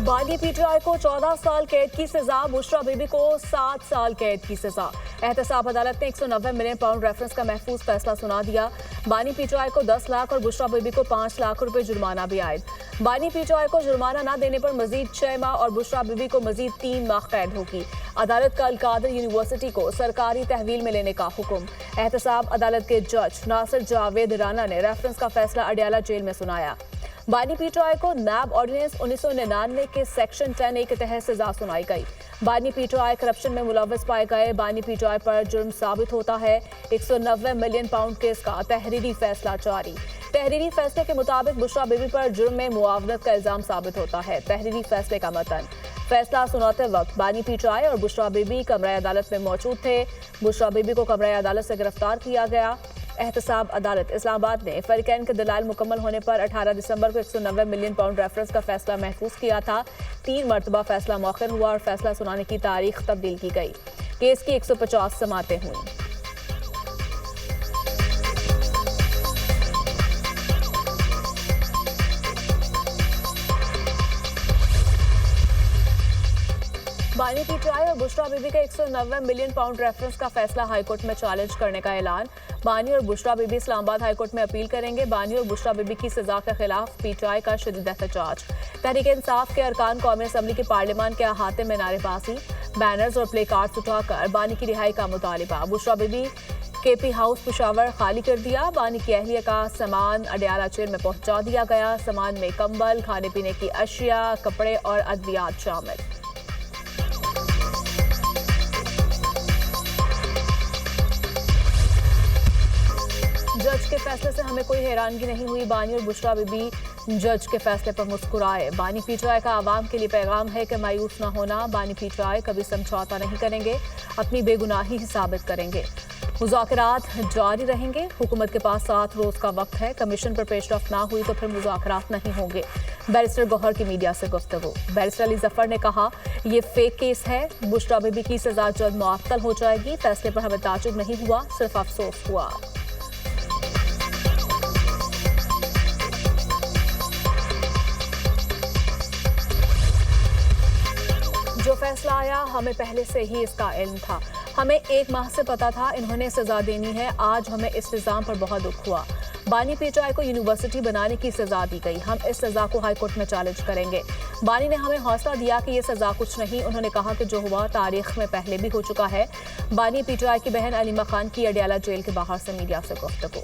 बानी पीटीआई को 14 साल कैद की सजा, बुशरा बीबी को 7 साल कैद की सजा। एहतसाब अदालत ने 190 मिलियन पाउंड रेफरेंस का महफूज फैसला सुना दिया। बानी पीटीआई को 10 लाख और बुशरा बीबी को 5 लाख रुपए जुर्माना भी आयद। बानी पीटीआई को जुर्माना न देने पर मजीद 6 माह और बुशरा बीबी को मजीद 3 माह कैद होगी। अदालत का अलकादर यूनिवर्सिटी को सरकारी तहवील में लेने का हुक्म। एहतसाब अदालत के जज नासिर जावेद राना ने रेफरेंस का फैसला अडियाला जेल में सुनाया। बानी पीटीआई को नैब ऑर्डिनेंस 1999 के सेक्शन 10A के तहत सजा सुनाई गई। बानी पीटीआई करप्शन में मुलव्वस पाए गए। बानी पीटीआई पर जुर्म साबित होता है। 190 मिलियन पाउंड केस का तहरीरी फैसला जारी। तहरीरी फैसले के मुताबिक बुशरा बीबी पर जुर्म में मुआवनत का इल्जाम साबित होता है। तहरीरी फैसले का मतन। फैसला सुनाते वक्त बानी पीटीआई और बुशरा बीबी कमरा अदालत में मौजूद थे। बुशरा बीबी को कमरा अदालत से गिरफ्तार किया गया। एहतसाब अदालत इस्लामाबाद ने फरीकैन के दलाल मुकम्मल होने पर 18 दिसंबर को 190 मिलियन पाउंड रेफरेंस का फैसला महफूज किया था। 3 मरतबा फैसला मौखर हुआ और फैसला सुनाने की तारीख तब्दील की गई। केस की 150 समातें हुई। बानी पीटीआई और बुशरा बीबी के 190 मिलियन पाउंड रेफरेंस का फैसला हाईकोर्ट में चैलेंज करने का ऐलान। बानी और बुशरा बीबी इस्लामाबाद हाईकोर्ट में अपील करेंगे। बानी और बुशरा बीबी की सजा के खिलाफ पीटीआई का शदीद एहतजाज। तहरीक इंसाफ के अरकान कौमी असम्बली की पार्लियामान के अहाते में नारेबाजी, बैनर्स और प्ले कार्ड्स उठाकर बानी की रिहाई का मुतालिबा। बुशरा बीबी केपी हाउस पेशावर खाली कर दिया। बानी की अहलिया का सामान अडियाला जेल में पहुंचा दिया गया। सामान में कंबल, खाने पीने की अशिया, कपड़े और अद्वियात शामिल। जज के फैसले से हमें कोई हैरानगी नहीं हुई। बानी और बुशरा बीबी जज के फैसले पर मुस्कुराए। बानी पीटीआई का आवाम के लिए पैगाम है कि मायूस न होना। बानी पीटीआई कभी समझौता नहीं करेंगे, अपनी बेगुनाही ही साबित करेंगे। मुज़ाकरात जारी रहेंगे। हुकूमत के पास 7 रोज का वक्त है। कमीशन पर पेशरफ्त ना हुई तो फिर मुज़ाकरात नहीं होंगे। बैरिस्टर गौहर की मीडिया से गुफ्तगू। बैरिस्टर अली जफर ने कहा, ये फेक केस है। बुशरा बीबी की सजा जल्द मुअत्तल हो जाएगी। फैसले पर हमें ताजुब नहीं हुआ, सिर्फ अफसोस हुआ। जो फैसला आया हमें पहले से ही इसका इल्म था। हमें 1 माह से पता था इन्होंने सजा देनी है। आज हमें इस निज़ाम पर बहुत दुख हुआ। बानी पीटीआई को यूनिवर्सिटी बनाने की सजा दी गई। हम इस सजा को हाईकोर्ट में चैलेंज करेंगे। बानी ने हमें हौसला दिया कि ये सजा कुछ नहीं। उन्होंने कहा कि जो हुआ तारीख में पहले भी हो चुका है। बानी पीटीआई की बहन अलीमा खान की अडियाला जेल के बाहर से मीडिया से गुफ्तगू।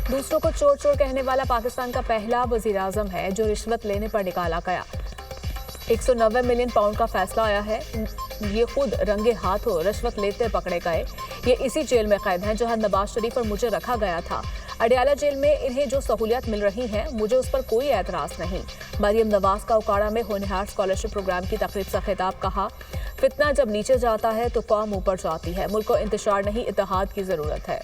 दूसरों को चोर चोर कहने वाला पाकिस्तान का पहला वजीर आजम है जो रिश्वत लेने पर निकाला गया। 190 मिलियन पाउंड का फैसला आया है। ये खुद रंगे हाथों रिश्वत लेते पकड़े गए। ये इसी जेल में कैद हैं जहां नवाज शरीफ और मुझे रखा गया था। अडियाला जेल में इन्हें जो सहूलियत मिल रही है मुझे उस पर कोई एतराज नहीं। मरियम नवाज का उकाड़ा में होनहार स्कॉलरशिप प्रोग्राम की तकरीब से खिताब। कहा, फितना जब नीचे जाता है तो कौम ऊपर जाती है। मुल्क को इंतशार नहीं, इत्तेहाद की जरूरत है।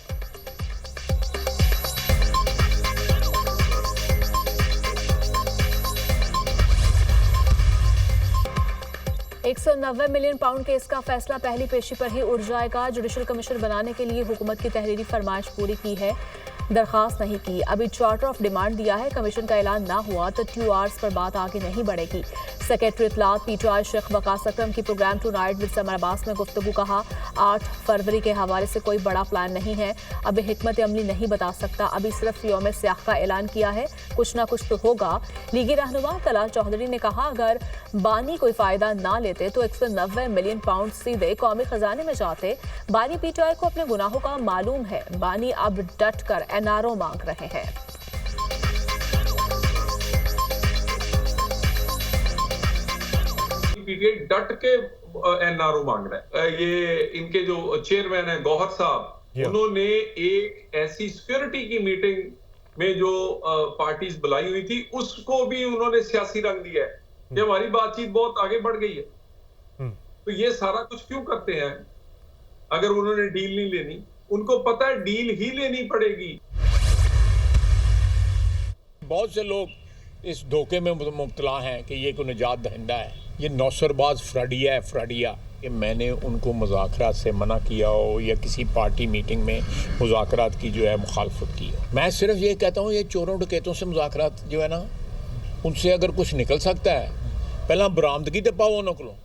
190 मिलियन पाउंड केस का फैसला पहली पेशी पर ही उड़ जाएगा। जुडिशल कमीशन बनाने के लिए हुकूमत की तहरीरी फरमाइश पूरी की है, दरखास्त नहीं की। अभी चार्टर ऑफ डिमांड दिया है। कमीशन का ऐलान ना हुआ तो 2 आवर्स पर बात आगे नहीं बढ़ेगी। सेक्रेटरी इत्तलात पीटीआई शेख वकास अकरम की program tonight with Samar Abbas में गुफ्तगू। कहा, 8 फरवरी के हवाले से कोई बड़ा प्लान नहीं है। अभी हिकमत अमली नहीं बता सकता। अभी सिर्फ यौम स्याह का ऐलान किया है। कुछ ना कुछ तो होगा। लीगी रहनुमा तलाल चौधरी ने कहा, अगर बानी कोई फायदा ना लेते तो 190 मिलियन पाउंड सीधे कौमी खजाने में जाते। बानी पीटीआई को अपने गुनाहों का मालूम है। बानी अब डट कर एनआरओ मांग रहे हैं। पीटीआई डट के एनआरओ मांग रहा है। ये इनके जो चेयरमैन है गौहर साहब, उन्होंने एक ऐसी सिक्योरिटी की मीटिंग में जो पार्टीज बुलाई हुई थी उसको भी उन्होंने सियासी रंग दिया है कि हमारी बातचीत बहुत आगे बढ़ गई है। तो ये सारा कुछ क्यों करते हैं? अगर उन्होंने डील नहीं लेनी, उनको पता है डील ही लेनी पड़ेगी। बहुत से लोग इस धोखे में मुब्तला हैं कि ये कोई निजात दहिंदा है, ये नौसरबाज फ्रडिया है। फ्रडिया कि मैंने उनको मुज़ाकरात से मना किया हो या किसी पार्टी मीटिंग में मुज़ाकरात की जो है मुखालफत की हो। मैं सिर्फ ये कहता हूँ ये चोरों डकैतों से मुज़ाकरात जो है ना, उनसे अगर कुछ निकल सकता है पहला बरामदगी तो पाओ उनको।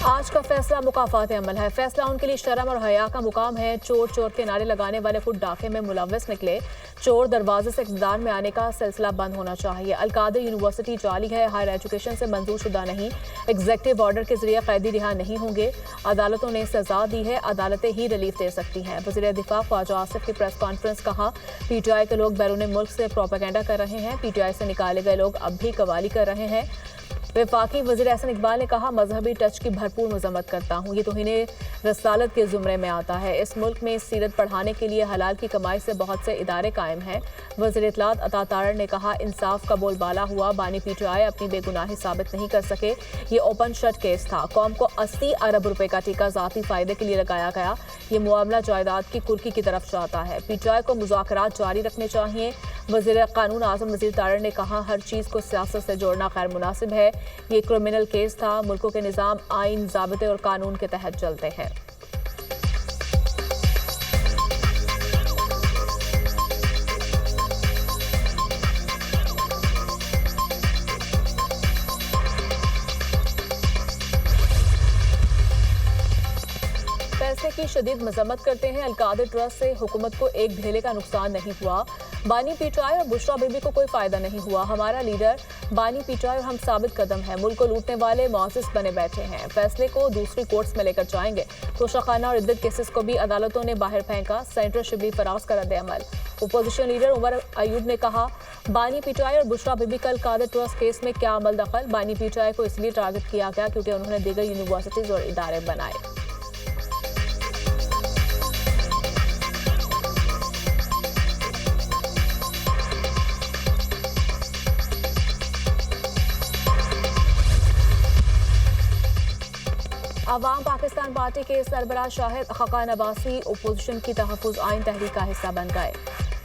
आज का फैसला मुकाफात अमल है। फैसला उनके लिए शर्म और हया का मुकाम है। चोर चोर के नारे लगाने वाले खुद डाके में मुलव्वस निकले। चोर दरवाजे से इक़्तिदार में आने का सिलसिला बंद होना चाहिए। अलकादर यूनिवर्सिटी जाली है, हायर एजुकेशन से मंजूर शुदा नहीं। एग्जेक्टिव ऑर्डर के जरिए कैदी रिहा नहीं होंगे। अदालतों ने सजा दी है, अदालतें ही रिलीफ दे सकती हैं। वज़ीर दिफा ख्वाजा आसिफ की प्रेस कॉन्फ्रेंस कहा, PTI के लोग बैरून मुल्क से प्रोपेगेंडा कर रहे हैं। PTI से निकाले गए लोग अब भी कवाली कर रहे हैं। वफाकी वज़ीर एहसन इकबाल ने कहा, मजहबी टच की भरपूर मजम्मत करता हूँ। ये तौहीन रसालत के ज़ुमरे में आता है। इस मुल्क में सीरत पढ़ाने के लिए हलाल की कमाई से बहुत से इदारे कायम हैं। वज़ीर इत्तलात अता तारड़ ने कहा, इंसाफ का बोलबाला हुआ। बानी PTI अपनी बेगुनाही साबित नहीं कर सके। ये ओपन शट केस था। कौम को 80 अरब रुपए का टीका ज़ाती फ़ायदे के लिए लगाया गया। ये मामला जायदाद की कुर्की की तरफ जाता है। PTI को मुज़ाकरात जारी रखने चाहिए। वज़ीर कानून आज़म नज़ीर तारड़ ने कहा, हर चीज़ को सियासत से जोड़ना गैर मुनासिब है। ये क्रिमिनल केस था। मुल्कों के निज़ाम आइन, ज़ाबिते और कानून के तहत चलते हैं। फैसले की शदीद मजम्मत करते हैं। अलकादर ट्रस्ट से हुकूमत को एक ढेले का नुकसान नहीं हुआ। बानी PTI और बुशरा बीबी को कोई फायदा नहीं हुआ। हमारा लीडर बानी PTI और हम साबित कदम है। मुल्क को लूटने वाले मुआजिज बने बैठे हैं। फैसले को दूसरी कोर्ट्स में लेकर जाएंगे। तोशाखाना और इद्दत केसेस को भी अदालतों ने बाहर फेंका। सेंटर शिबली फराज का रद्द-ए-अमल। अपोजिशन लीडर उमर अयूब ने कहा, बानी PTI और बुशरा बीबी का अलकादर ट्रस्ट केस में क्या अमल दखल। बानी PTI को इसलिए टारगेट किया गया क्योंकि उन्होंने दीगर यूनिवर्सिटीज और इदारे बनाए। अवाम पाकिस्तान पार्टी के सरबराह शाहिद खकान अब्बासी अपोजिशन की तहफ़्फ़ुज़ आइन तहरीक का हिस्सा बन गए।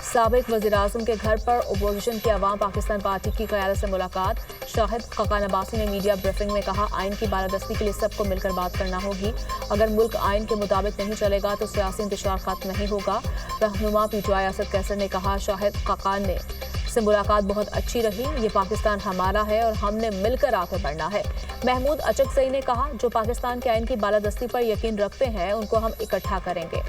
साबिक वज़ीर-ए-आज़म के घर पर अपोजिशन की अवाम पाकिस्तान पार्टी की क़यादत से मुलाकात। शाहिद खकान अब्बासी ने मीडिया ब्रीफिंग में कहा, आइन की बालादस्ती के लिए सबको मिलकर बात करना होगी। अगर मुल्क आइन के मुताबिक नहीं चलेगा तो सियासी इंतशार खत्म नहीं होगा। रहनुमा PTI असद कैसर ने कहा, शाहिद खकान ने से मुलाकात बहुत अच्छी रही। ये पाकिस्तान हमारा है और हमने मिलकर आगे बढ़ना है। महमूद अचकज़ई ने कहा, जो पाकिस्तान के आइन की बालादस्ती पर यकीन रखते हैं उनको हम इकट्ठा करेंगे।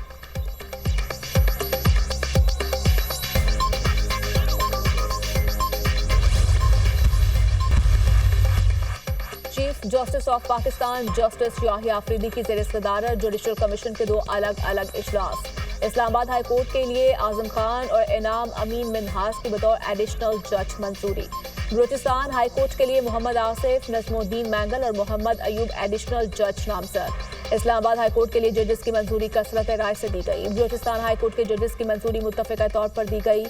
Chief justice of Pakistan justice Yahya Afridi की ज़ेर सदारत जुडिशल कमीशन के 2 अलग अलग इजलास। इस्लामाबाद हाई कोर्ट के लिए आजम खान और इनाम अमीन मिन्हास की बतौर एडिशनल जज मंजूरी। बलूचिस्तान हाई कोर्ट के लिए मोहम्मद आसिफ, नजमुद्दीन मैंगल और मोहम्मद अयूब एडिशनल जज नामजद। इस्लामाबाद हाई कोर्ट के लिए जजेस की मंजूरी कसरत राय से दी गई। बलूचिस्तान हाई कोर्ट के जजेस की मंजूरी मुत्तफ़िक़ा तौर पर दी गई।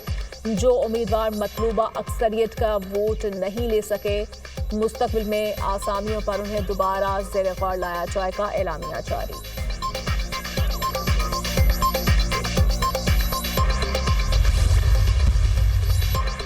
जो उम्मीदवार मतलूबा अक्सरियत का वोट नहीं ले सके, मुस्तकबिल में आसामियों पर उन्हें दोबारा ज़ेर गौर लाया जाएगा। एलामिया जारी।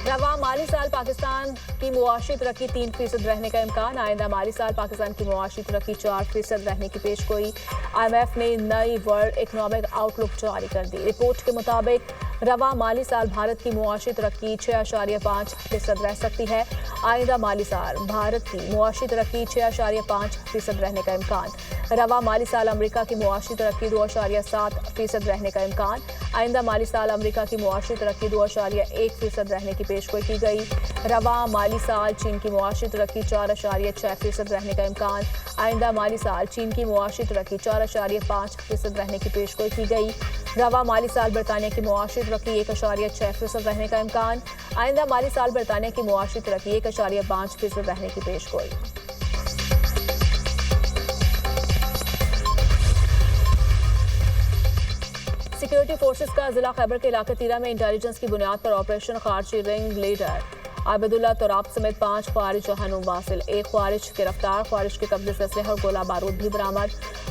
रवा माली साल पाकिस्तान की मुआशी तरक्की 3% रहने का इम्कान। आइंदा माली साल पाकिस्तान की मुआशी तरक्की 4% रहने की पेशगोई। IMF ने नई वर्ल्ड इकनॉमिक आउटलुक जारी कर दी। रिपोर्ट के मुताबिक रवा माली साल भारत की मुआशी तरक्की 6.5% रह सकती है। आइंदा माली साल भारत की मुआशी तरक्की 6.5% रहने का इम्कान। रवा माली साल अमरीका की मुआशी तरक्की 2.7% रहने का इम्कान। आइंदा माली साल अमरीका की मुआशी तरक्की 2.1% रहने की पेशगोई की गई। रवा माली साल चीन की मुआशी तरक्की 4.6% रहने का इम्कान। आइंदा माली साल चीन की मुआशी तरक्की 4.5% रहने की पेशगोई की गई। रवा माली साल बरतानिया की मुआशी तरक्की 1.6% रहने का इम्कान। आइंदा माली साल बरतानिया की मुआशी तरक्की 1.5% रहने की पेशगोई। सिक्योरिटी फोर्सेस का जिला खैबर के इलाके तीरा में इंटेलिजेंस की बुनियाद पर ऑपरेशन खारजी रिंग लीडर आबिदुल्ला तोराब समेत 5 ख्वारिज जहानुम वासिल। 1 ख्वारिज गिरफ्तार। ख्वारिज के कब्जे से असलहा और गोला बारूद भी बरामद।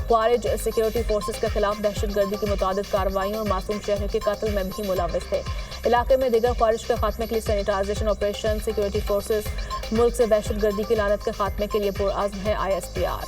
ख्वारिज सिक्योरिटी फोर्सेस के खिलाफ दहशतगर्दी की मुतादिद कार्रवाइयों और मासूम शहरों के कत्ल में भी मुलव्वस थे। इलाके में दिगर ख्वारिज के खात्मे के लिए सैनिटाइजेशन ऑपरेशन। सिक्योरिटी फोर्सेस मुल्क से दहशतगर्दी की लानत के खात्मे के लिए पुरअज़्म है। ISPR।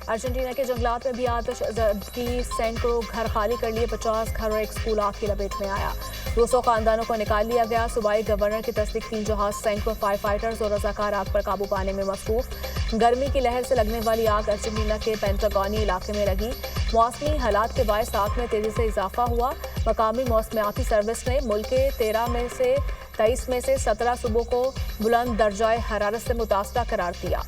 अर्जेंटीना के जंगलात में भी आतिशबाजी, सैकड़ों घर खाली कर लिए, 50 घर और एक स्कूल आग की लपेट में आया। 200 खानदानों को निकाल लिया गया। सूबाई गवर्नर की तस्दीक 3 जहाज, सैकड़ों फायर फाइटर्स और रजाकार आग पर काबू पाने में मसरूफ। गर्मी की लहर से लगने वाली आग अर्जेंटीना के पेंटागोनी इलाके में लगी। मौसमी हालात के बायस आग में तेजी से इजाफा हुआ। मकामी मौसमियाती सर्विस ने मुल्क के 23 में से 17 सूबों को बुलंद दर्जाए हरारत से मुतासरा करार दिया।